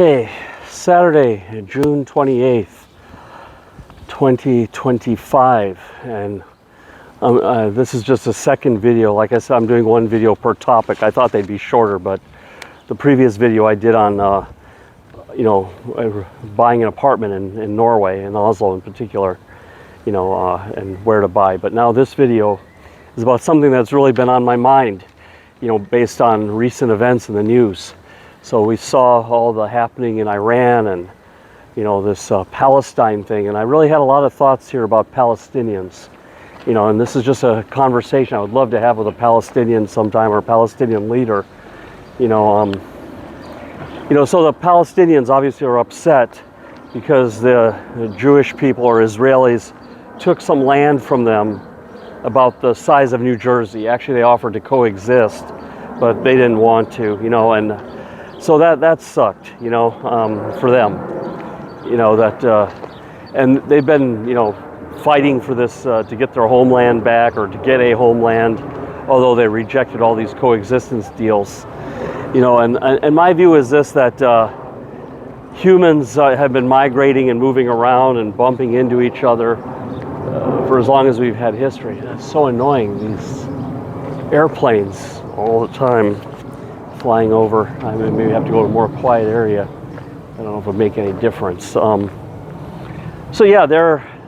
Okay, Saturday, June 28th, 2025, and this is just a second video. Like I said, I'm doing one video per topic. I thought they'd be shorter, but the previous video I did on, buying an apartment in Norway, in Oslo in particular, and where to buy. But now this video is about something that's really been on my mind, based on recent events in the news. So we saw all the happening in Iran and, this Palestine thing. And I really had a lot of thoughts here about Palestinians, and this is just a conversation I would love to have with a Palestinian sometime, or a Palestinian leader, So the Palestinians obviously are upset because the Jewish people or Israelis took some land from them about the size of New Jersey. Actually, they offered to coexist, but they didn't want to, and so that sucked, for them, and they've been, fighting for this to get their homeland back, or to get a homeland, although they rejected all these coexistence deals, and my view is this, that humans have been migrating and moving around and bumping into each other for as long as we've had history. It's so annoying, these airplanes all the time flying over. I mean, maybe have to go to a more quiet area. I don't know if it would make any difference. So yeah,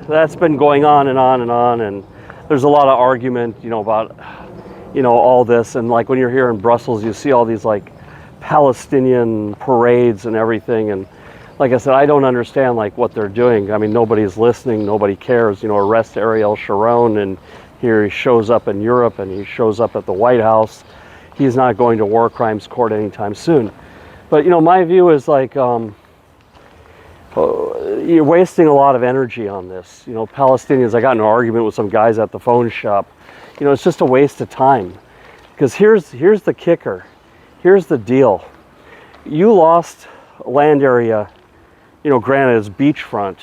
that's been going on and on and on, and there's a lot of argument, about, all this. And like when you're here in Brussels, you see all these like Palestinian parades and everything. And like I said, I don't understand like what they're doing. I mean, nobody's listening, nobody cares. Arrest Ariel Sharon, and here he shows up in Europe, and he shows up at the White House. He's not going to war crimes court anytime soon. But my view is like, you're wasting a lot of energy on this. Palestinians, I got in an argument with some guys at the phone shop. It's just a waste of time. Because here's the kicker. Here's the deal. You lost land area, granted it's beachfront,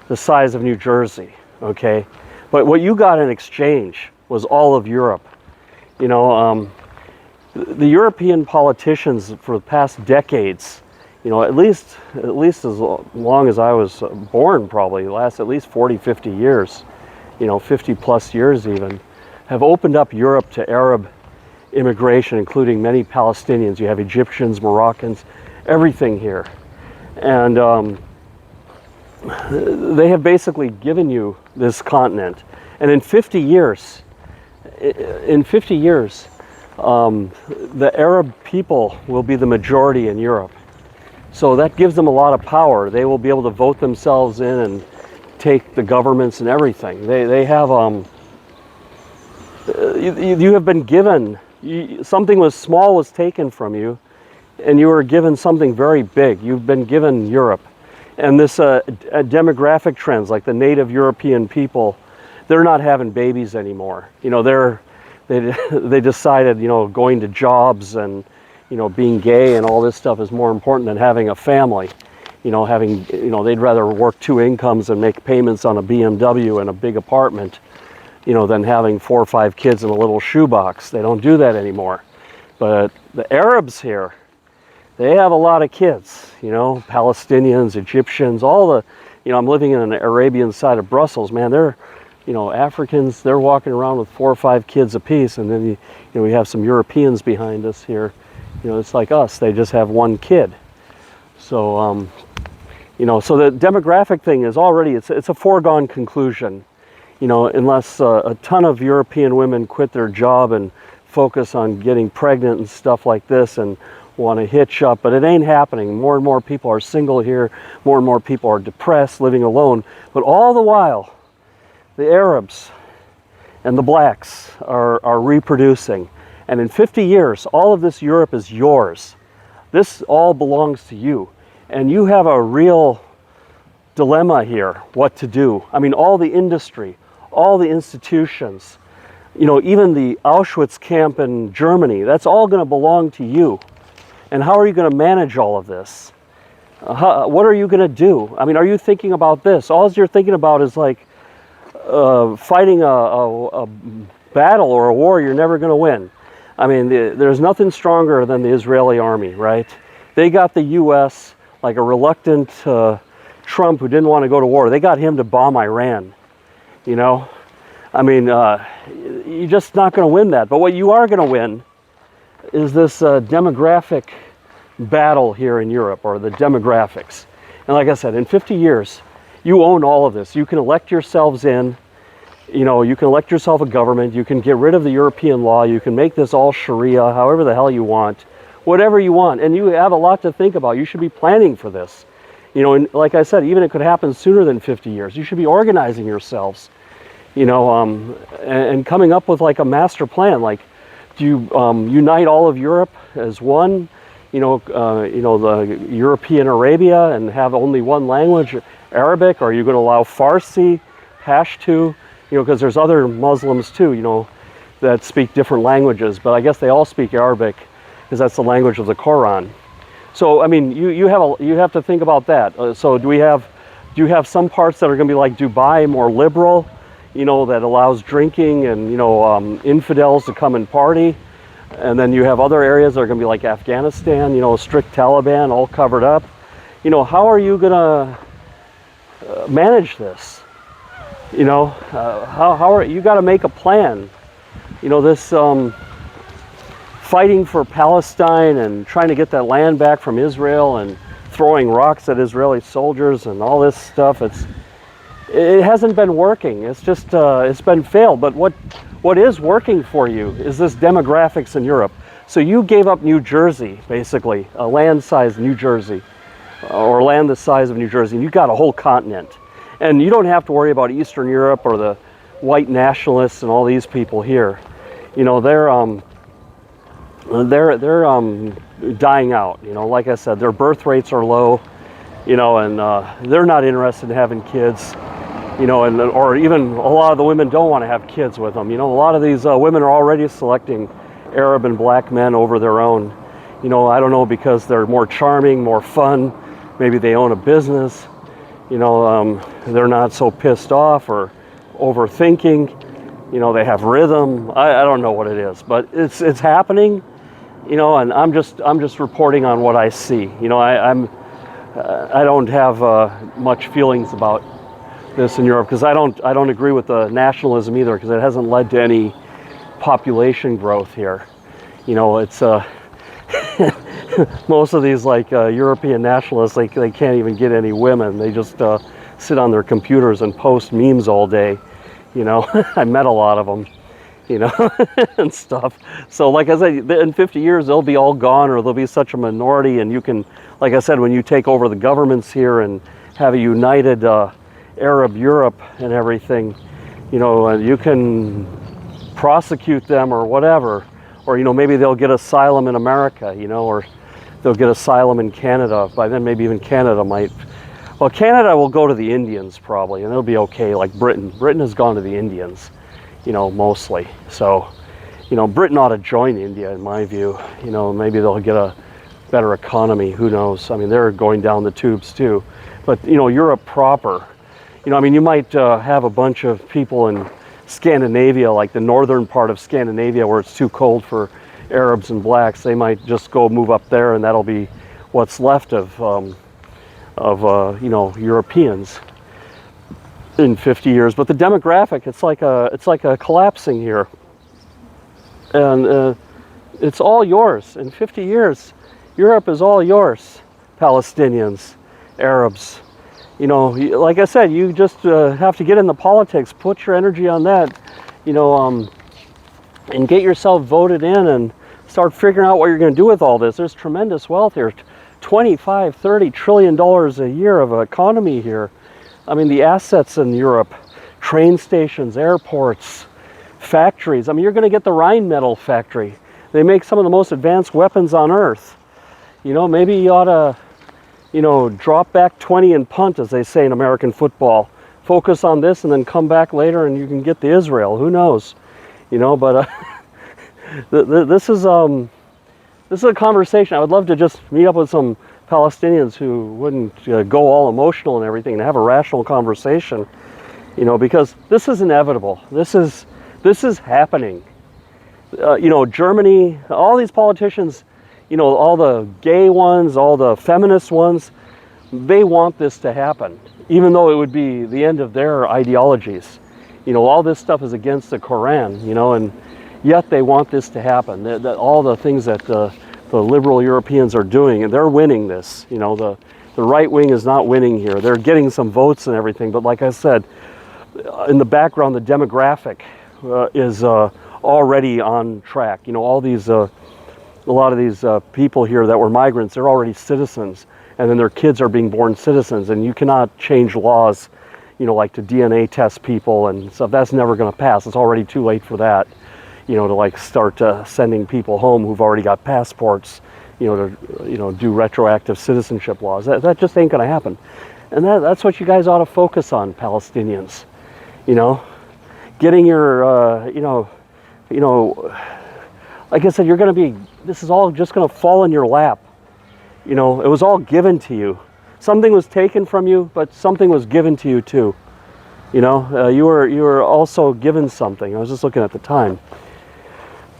the size of New Jersey, okay? But what you got in exchange was all of Europe. The European politicians for the past decades, at least as long as I was born, probably last at least 40, 50 years, 50 plus years even, have opened up Europe to Arab immigration, including many Palestinians. You have Egyptians, Moroccans, everything here. And they have basically given you this continent. And in 50 years, the Arab people will be the majority in Europe. So that gives them a lot of power. They will be able to vote themselves in and take the governments and everything. They have, you have been given, something small was taken from you, and you were given something very big. You've been given Europe. And this demographic trends, like the native European people, they're not having babies anymore. They decided, going to jobs and, being gay and all this stuff is more important than having a family. They'd rather work two incomes and make payments on a BMW and a big apartment, than having 4 or 5 kids in a little shoebox. They don't do that anymore. But the Arabs here, they have a lot of kids, Palestinians, Egyptians, all the, I'm living in an Arabian side of Brussels, man, they're, Africans, they're walking around with 4 or 5 kids apiece, and then we have some Europeans behind us here. It's like us; they just have 1 kid. So, so the demographic thing is already it's a foregone conclusion. Unless a ton of European women quit their job and focus on getting pregnant and stuff like this, and want to hitch up, but it ain't happening. More and more people are single here. More and more people are depressed, living alone. But all the while, the Arabs and the blacks are reproducing. And in 50 years, all of this Europe is yours. This all belongs to you. And you have a real dilemma here, what to do. I mean, all the industry, all the institutions, even the Auschwitz camp in Germany, that's all going to belong to you. And how are you going to manage all of this? What are you going to do? I mean, are you thinking about this? All you're thinking about is like, fighting a battle or a war you're never going to win. I mean, there's nothing stronger than the Israeli army, right? They got the U.S. like a reluctant Trump who didn't want to go to war. They got him to bomb Iran, you know? I mean, you're just not going to win that. But what you are going to win is this demographic battle here in Europe, or the demographics. And like I said, in 50 years, you own all of this. You can elect yourselves in, you know, you can elect yourself a government, you can get rid of the European law, you can make this all Sharia, however the hell you want, whatever you want. And you have a lot to think about. You should be planning for this. You know, and like I said, even it could happen sooner than 50 years. You should be organizing yourselves, you know, and coming up with like a master plan. Like, do you unite all of Europe as one? You know, the European Arabia, and have only one language, Arabic? Or are you going to allow Farsi, Pashto? You know, because there's other Muslims too, you know, that speak different languages. But I guess they all speak Arabic because that's the language of the Quran. So I mean, you have to think about that. So do you have some parts that are going to be like Dubai, more liberal, you know, that allows drinking and, you know, infidels to come and party? And then you have other areas that are going to be like Afghanistan, you know, strict Taliban, all covered up. You know, how are you going to manage this? You know, how are you got to make a plan? You know, this fighting for Palestine and trying to get that land back from Israel and throwing rocks at Israeli soldiers and all this stuff. It hasn't been working. It's just it's been failed. But what is working for you is this demographics in Europe. So you gave up New Jersey, basically, a land-sized New Jersey, or land the size of New Jersey, and you got a whole continent. And you don't have to worry about Eastern Europe or the white nationalists and all these people here. You know, they're dying out. You know, like I said, their birth rates are low. You know, and they're not interested in having kids. You know, and or even a lot of the women don't want to have kids with them. You know, a lot of these women are already selecting Arab and black men over their own. You know, I don't know, because they're more charming, more fun. Maybe they own a business. You know, they're not so pissed off or overthinking. You know, they have rhythm. I don't know what it is, but it's happening. You know, and I'm just reporting on what I see. You know, I don't have much feelings about this in Europe, because I don't agree with the nationalism either, because it hasn't led to any population growth here. You know, it's most of these like European nationalists, they can't even get any women. They just sit on their computers and post memes all day. You know, I met a lot of them, you know, and stuff. So like I said, in 50 years they'll be all gone, or they'll be such a minority, and you can, like I said, when you take over the governments here and have a united Arab Europe and everything, you know, you can prosecute them or whatever, or, you know, maybe they'll get asylum in America, you know, or they'll get asylum in Canada. By then maybe even Canada might, well, Canada will go to the Indians probably, and it'll be okay. Like Britain has gone to the Indians, you know, mostly. So, you know, Britain ought to join India in my view. You know, maybe they'll get a better economy, who knows. I mean, they're going down the tubes too. But, you know, Europe proper, you know, I mean, you might have a bunch of people in Scandinavia, like the northern part of Scandinavia, where it's too cold for Arabs and blacks. They might just go move up there, and that'll be what's left of you know, Europeans in 50 years. But the demographic, it's like a collapsing here, and it's all yours in 50 years. Europe is all yours. Palestinians, Arabs. You know, like I said, you just have to get in the politics, put your energy on that, you know, and get yourself voted in and start figuring out what you're going to do with all this. There's tremendous wealth here, $25-30 trillion a year of economy here. I mean, the assets in Europe, train stations, airports, factories. I mean, you're going to get the Rheinmetall factory. They make some of the most advanced weapons on earth. You know, maybe you ought to, you know, drop back 20 and punt, as they say in American football. Focus on this and then come back later and you can get to Israel. Who knows? You know, but this is a conversation. I would love to just meet up with some Palestinians who wouldn't go all emotional and everything, and have a rational conversation. You know, because this is inevitable. This is happening. You know, Germany, all these politicians, you know, all the gay ones, all the feminist ones, They want this to happen, even though it would be the end of their ideologies. You know, all this stuff is against the Quran, you know, and yet they want this to happen. All the things that the liberal Europeans are doing, and they're winning this. You know, the right wing is not winning here. They're getting some votes and everything, but like I said, in the background, the demographic is already on track. You know, all these, a lot of these people here that were migrants, they're already citizens, and then their kids are being born citizens, and you cannot change laws, you know, like to DNA test people and stuff. That's never going to pass. It's already too late for that, you know, to like start sending people home who've already got passports, you know, to, you know, do retroactive citizenship laws. That just ain't going to happen. And that's what you guys ought to focus on, Palestinians. You know, getting your, you know, like I said, you're going to be, this is all just going to fall in your lap. You know, it was all given to you. Something was taken from you, but something was given to you too. You know, you were also given something. I was just looking at the time.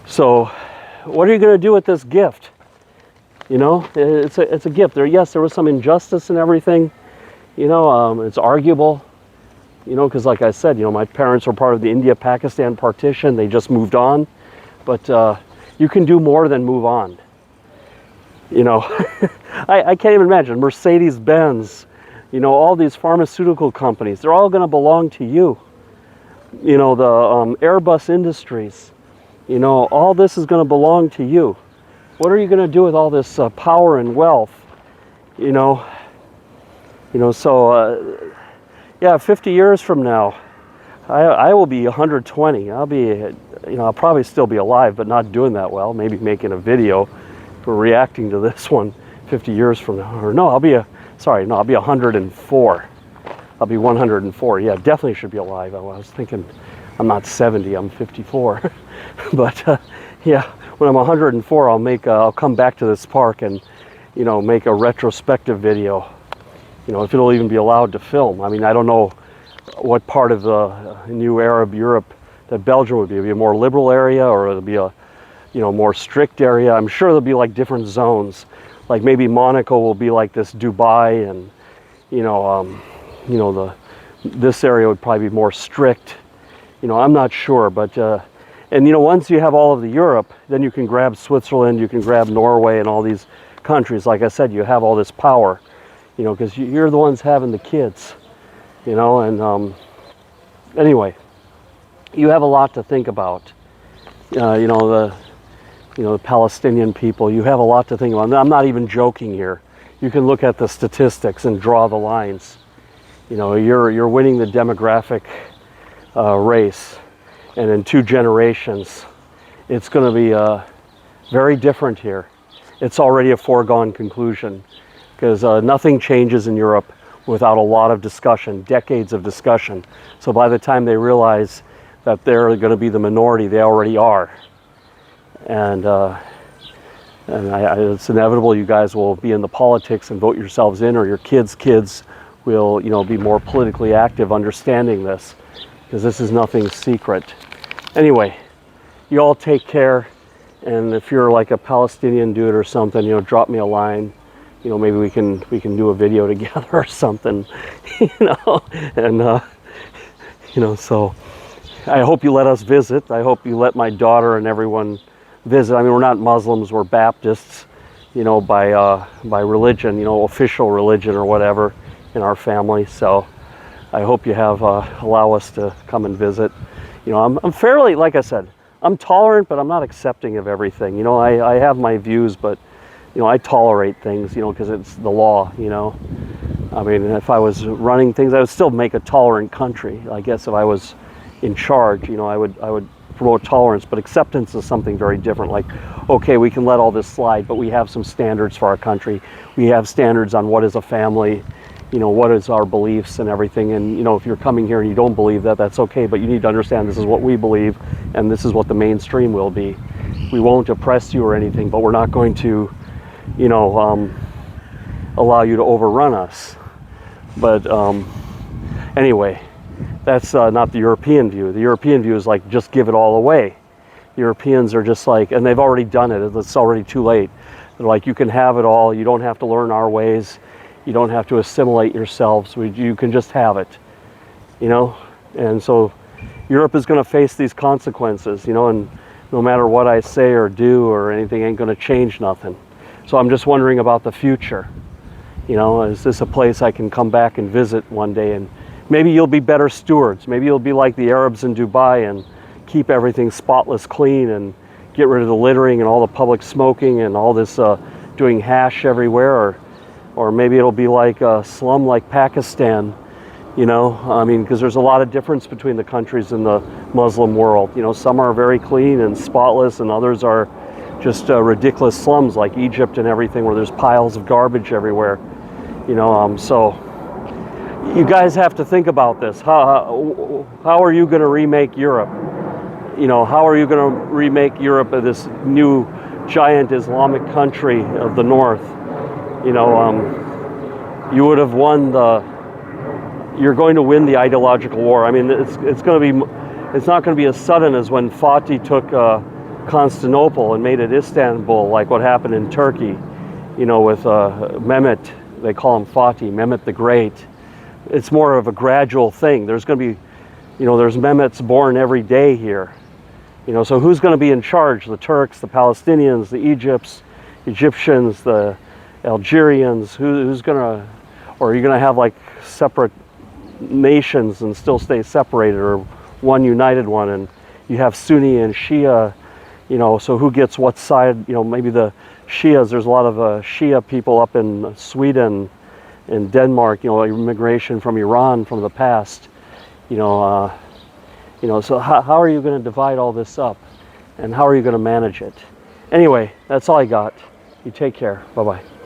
So, what are you going to do with this gift? You know, it's a gift. Yes, there was some injustice and everything. You know, it's arguable. You know, because like I said, you know, my parents were part of the India-Pakistan partition. They just moved on. But you can do more than move on. You know, I can't even imagine. Mercedes-Benz, you know, all these pharmaceutical companies, they're all going to belong to you. You know, the Airbus Industries, you know, all this is going to belong to you. What are you going to do with all this power and wealth? You know, so... yeah, 50 years from now, I will be 120. I'll be, you know, I'll probably still be alive, but not doing that well. Maybe making a video for reacting to this one 50 years from now. Or no, I'll be 104. I'll be 104. Yeah, definitely should be alive. I was thinking, I'm not 70, I'm 54. But yeah, when I'm 104, I'll come back to this park and, you know, make a retrospective video. You know, if it'll even be allowed to film. I mean, I don't know what part of the new Arab Europe that Belgium would be. It'd be a more liberal area, or it'll be a, you know, more strict area. I'm sure there'll be like different zones. Like maybe Monaco will be like this Dubai, and you know, this area would probably be more strict. You know, I'm not sure, but and you know, once you have all of the Europe, then you can grab Switzerland, you can grab Norway, and all these countries. Like I said, you have all this power. You know, because you're the ones having the kids, you know, and anyway, you have a lot to think about. You know, the Palestinian people, you have a lot to think about. I'm not even joking here. You can look at the statistics and draw the lines. You know, you're winning the demographic race, and in 2 generations, it's going to be very different here. It's already a foregone conclusion. Because nothing changes in Europe without a lot of discussion, decades of discussion. So by the time they realize that they're going to be the minority, they already are. And it's inevitable you guys will be in the politics and vote yourselves in, or your kids' will, you know, be more politically active, understanding this, because this is nothing secret. Anyway, you all take care, and if you're like a Palestinian dude or something, you know, drop me a line. You know, maybe we can do a video together or something, you know, and you know, so I hope you let us visit. I hope you let my daughter and everyone visit. I mean, we're not Muslims, we're Baptists, you know, by religion, you know, official religion or whatever in our family. So I hope you have allow us to come and visit. You know, I'm fairly, like I said, I'm tolerant, but I'm not accepting of everything. You know, I have my views, but you know, I tolerate things, you know, because it's the law, you know. I mean, if I was running things, I would still make a tolerant country. I guess if I was in charge, you know, I would promote tolerance, but acceptance is something very different. Like, okay, we can let all this slide, but we have some standards for our country. We have standards on what is a family, you know, what is our beliefs and everything. And, you know, if you're coming here and you don't believe that, that's okay, but you need to understand this is what we believe, and this is what the mainstream will be. We won't oppress you or anything, but we're not going to, you know, allow you to overrun us. But anyway, that's not the European view. The European view is like, just give it all away. Europeans are just like, and they've already done it, it's already too late. They're like, you can have it all, you don't have to learn our ways. You don't have to assimilate yourselves. You can just have it, you know? And so Europe is going to face these consequences, you know, and no matter what I say or do or anything ain't going to change nothing. So I'm just wondering about the future. You know, is this a place I can come back and visit one day? And maybe you'll be better stewards. Maybe you'll be like the Arabs in Dubai and keep everything spotless clean and get rid of the littering and all the public smoking and all this doing hash everywhere. Or maybe it'll be like a slum like Pakistan, you know. I mean, because there's a lot of difference between the countries in the Muslim world. You know, some are very clean and spotless and others are just ridiculous slums like Egypt and everything, where there's piles of garbage everywhere. You know, so you guys have to think about this. How are you going to remake Europe? You know, how are you going to remake Europe of this new giant Islamic country of the north? You know, you would have won you're going to win the ideological war. I mean, it's not going to be as sudden as when Fatih took Constantinople and made it Istanbul, like what happened in Turkey, you know, with Mehmet. They call him Fatih, Mehmet the Great. It's more of a gradual thing. There's going to be, you know, there's Mehmets born every day here. You know, so who's going to be in charge? The Turks, the Palestinians, the Egyptians, the Algerians? Who's going to, or are you going to have like separate nations and still stay separated, or one united one? And you have Sunni and Shia, you know, so who gets what side? You know, maybe the Shias, there's a lot of Shia people up in Sweden and Denmark, you know, immigration from Iran from the past, you know, so how are you going to divide all this up, and how are you going to manage it? Anyway, that's all I got. You take care. Bye-bye.